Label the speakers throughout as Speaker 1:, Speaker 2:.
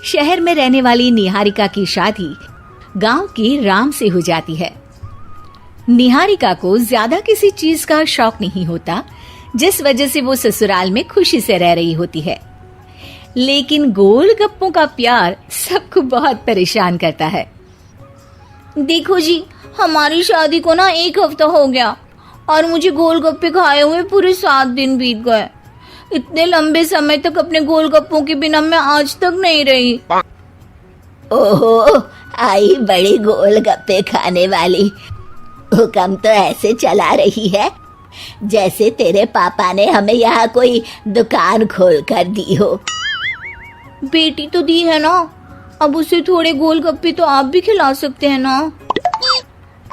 Speaker 1: शहर में रहने वाली निहारिका की शादी गांव के राम से हो जाती है। निहारिका को ज्यादा किसी चीज का शौक नहीं होता, जिस वजह से वो ससुराल में खुशी से रह रही होती है। लेकिन गोलगप्पों का प्यार सबको बहुत परेशान करता है।
Speaker 2: देखो जी, हमारी शादी को ना 1 हफ्ता हो गया और मुझे गोलगप्पे खाए हुए पूरे 7 दिन बीत गए। इतने लंबे समय तक अपने गोलगप्पों के बिना मैं आज तक नहीं रही।
Speaker 3: ओहो, आई बड़ी गोलगप्पे खाने वाली। हुक्म तो ऐसे चला रही है जैसे तेरे पापा ने हमें यहाँ कोई दुकान खोल कर दी हो।
Speaker 2: बेटी तो दी है ना, अब उसे थोड़े गोलगप्पे तो आप भी खिला सकते हैं ना।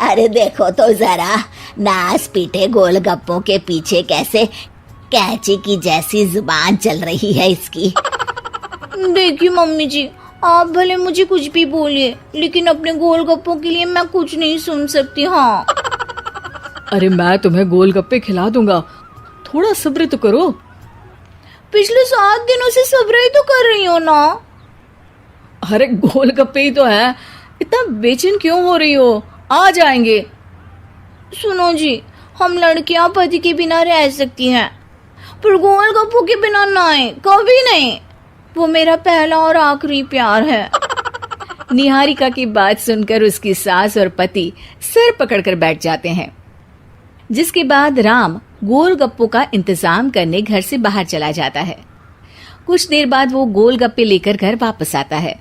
Speaker 3: अरे देखो तो जरा, नास पीटे गोलगप्पों के पीछे कैसे कैंची की जैसी जुबान चल रही है इसकी।
Speaker 2: देखिए मम्मी जी, आप भले मुझे कुछ भी बोलिए, लेकिन अपने गोलगप्पों के लिए मैं कुछ नहीं सुन सकती। हाँ,
Speaker 4: अरे मैं तुम्हें गोलगप्पे खिला दूंगा, थोड़ा सब्र तो करो।
Speaker 2: पिछले 7 दिनों से सब्र ही तो कर रही हो ना।
Speaker 4: अरे गोलगप्पे ही तो है, इतना बेचैन क्यों हो रही हो? आ जाएंगे।
Speaker 2: सुनो जी, हम लड़कियां पति के बिना रह सकती हैं, पर गोलगप्पों के बिना नहीं, कभी नहीं। वो मेरा पहला और आखिरी प्यार है।
Speaker 1: निहारिका की बात सुनकर उसकी सास और पति सिर पकड़कर बैठ जाते हैं। जिसके बाद राम गोलगप्पों का इंतजाम करने घर से बाहर चला जाता है। कुछ देर बाद वो गोलगप्पे लेकर घर वापस आता है,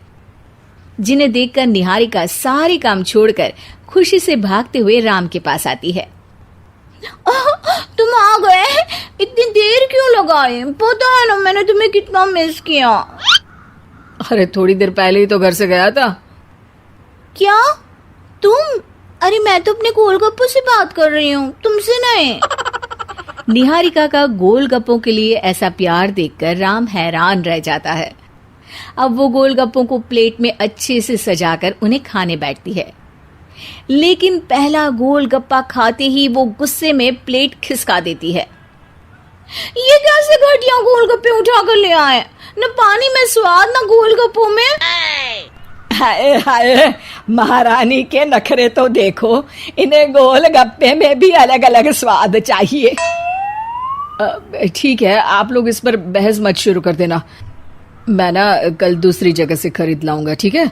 Speaker 1: जिन्हें देखकर निहारिका सारे काम छोड़कर खुशी से भागते हुए राम के पास आती है।
Speaker 2: तुम आ गए? इतनी देर क्यों लगाए? पता है ना मैंने तुम्हें कितना मिस किया।
Speaker 4: अरे थोड़ी देर पहले ही तो घर से गया था।
Speaker 2: क्या तुम? अरे मैं तो अपने गोलगप्पों से बात कर रही हूँ, तुमसे नहीं।
Speaker 1: निहारिका का गोलगप्पों के लिए ऐसा प्यार देखकर राम हैरान रह जाता है। अब वो गोलगप्पों को प्लेट में अच्छे से सजाकर उन्हें खाने बैठती है, लेकिन पहला गोलगप्पा खाते ही वो गुस्से में प्लेट खिसका देती है।
Speaker 2: ये कैसे घटिया गोलगप्पे उठा कर ले आए? न पानी में स्वाद, न गोलगप्पों में।
Speaker 5: हाय हाय, महारानी के नखरे तो देखो, इन्हें गोलगप्पे में भी अलग अलग स्वाद चाहिए।
Speaker 4: ठीक है, आप लोग इस पर बहस मत शुरू कर देना, मैं ना कल दूसरी जगह से खरीद लाऊंगा, ठीक है?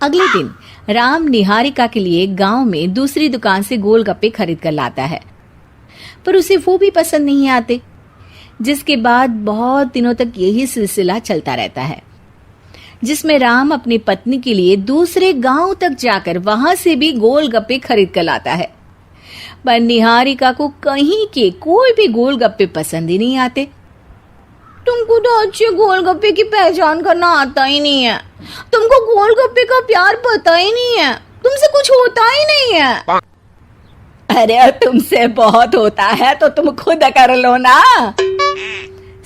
Speaker 1: अगले दिन राम निहारिका के लिए गांव में दूसरी दुकान से गोलगप्पे खरीद कर लाता है, पर उसे वो भी पसंद नहीं आते। जिसके बाद बहुत दिनों तक यही सिलसिला चलता रहता है, जिसमें राम अपनी पत्नी के लिए दूसरे गांव तक जाकर वहां से भी गोलगप्पे खरीद कर लाता है, पर निहारिका को कहीं के कोई भी गोलगप्पे पसंद ही नहीं आते।
Speaker 2: तुमको तो अच्छे गोलगप्पे की पहचान करना आता ही नहीं है। तुमको गोलगप्पे का प्यार पता ही नहीं है, तुमसे कुछ होता ही नहीं है।
Speaker 5: अरे तुमसे बहुत होता है तो तुम खुद कर लो ना।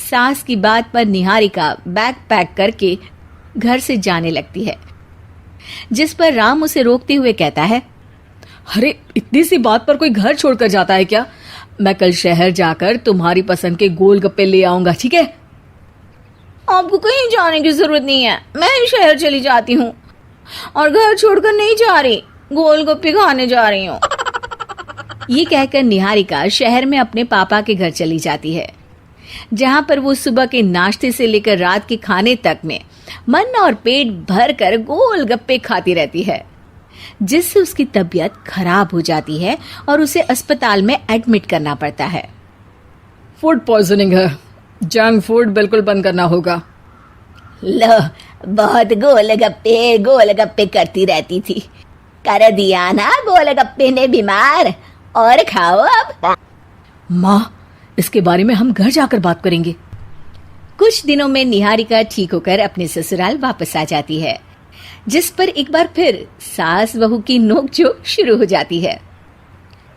Speaker 1: सास की बात पर निहारिका बैग पैक करके घर से जाने लगती है, जिस पर राम उसे रोकते हुए कहता है,
Speaker 4: अरे इतनी सी बात पर कोई घर छोड़कर जाता है क्या? मैं कल शहर जाकर तुम्हारी पसंद के गोलगप्पे ले आऊंगा, ठीक है?
Speaker 2: आपको कहीं जाने की जरूरत नहीं है, मैं ही शहर चली जाती हूँ और घर छोड़कर नहीं जा रही, गोलगप्पे खाने जा रही हूँ।
Speaker 1: ये कहकर निहारिका शहर में अपने पापा के घर चली जाती है, जहां पर वो सुबह के नाश्ते से लेकर रात के खाने तक में मन और पेट भर कर गोलगप्पे खाती रहती है, जिससे उसकी तबीयत खराब हो जाती है और उसे अस्पताल में एडमिट करना पड़ता है।
Speaker 4: फूड पॉइजनिंग है, जंक फूड बिल्कुल बंद करना होगा।
Speaker 3: लो, बहुत गोलगप्पे गोलगप्पे करती रहती थी, कर दिया ना गोलगप्पे ने बीमार। और खाओ अब।
Speaker 4: माँ, इसके बारे में हम घर जाकर बात करेंगे।
Speaker 1: कुछ दिनों में निहारिका ठीक होकर अपने ससुराल वापस आ जाती है, जिस पर एक बार फिर सास बहू की नोकझोंक शुरू हो जाती है।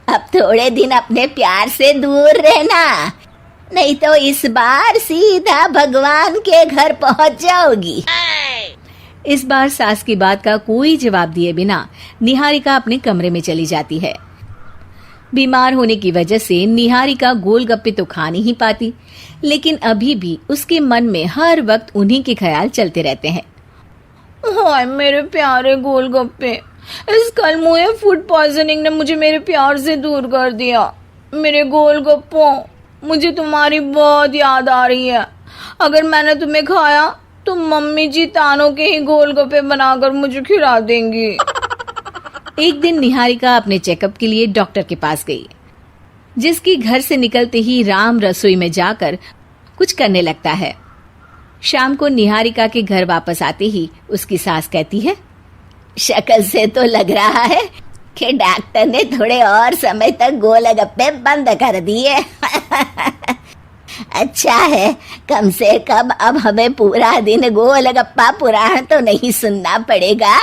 Speaker 3: अब थोड़े दिन अपने प्यार से दूर रहना, नहीं तो इस बार सीधा भगवान के घर पहुंच जाओगी।
Speaker 1: इस बार सास की बात का कोई जवाब दिए बिना निहारिका अपने कमरे में चली जाती है। बीमार होने की वजह से निहारिका गोलगप्पे तो खा नहीं पाती, लेकिन अभी भी उसके मन में हर वक्त उन्हीं के ख्याल चलते रहते हैं।
Speaker 2: हाय मेरे प्यारे गोलगप्पे, इस कल मुझे फूड पॉइजनिंग ने मुझे मेरे प्यार से दूर कर दिया। मेरे गोलगप्पों, मुझे तुम्हारी बहुत याद आ रही है। अगर मैंने तुम्हें खाया तो मम्मी जी तानों के ही गोलगप्पे बनाकर मुझे खिला देंगी।
Speaker 1: एक दिन निहारिका अपने चेकअप के लिए डॉक्टर के पास गई, जिसकी घर से निकलते ही राम रसोई में जाकर कुछ करने लगता है। शाम को निहारिका के घर वापस आते ही उसकी सास कहती है,
Speaker 3: शक्ल से तो लग रहा है कि डॉक्टर ने थोड़े और समय तक गोलगप्पे बंद कर दिए। अच्छा है, कम से कम अब हमें पूरा दिन गोलगप्पा पुराण तो नहीं सुनना पड़ेगा।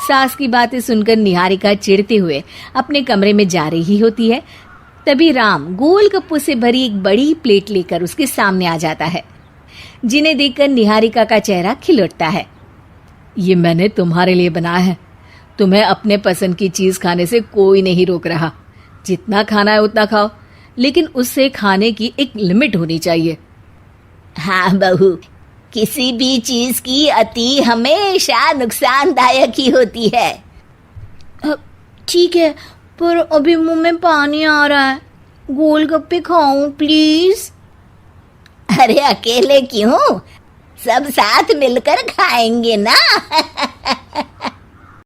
Speaker 1: सास की बातें सुनकर निहारिका चिढ़ते हुए अपने कमरे में जा रही होती है। तभी राम गोलगप्पों से भरी एक बड़ी प्लेट लेकर उसके सामने आ जाता है, जिन्हें देखकर निहारिका का चेहरा खिल उठता है।
Speaker 4: ये मैंने तुम्हारे लिए बनाया है। तुम्हें अपने पसंद की चीज खाने से कोई नहीं रोक रहा। जितना खाना है उतना खाओ, लेकिन उससे खाने की एक लिमिट होनी चाहिए।
Speaker 3: हाँ बहू, किसी भी चीज की अति हमेशा नुकसानदायक ही होती है।
Speaker 2: ठीक है, पर अभी मुंह में पानी आ रहा है। गोलगप्पे खाऊं प्लीज?
Speaker 3: अरे अकेले क्यों, सब साथ मिलकर खाएंगे ना।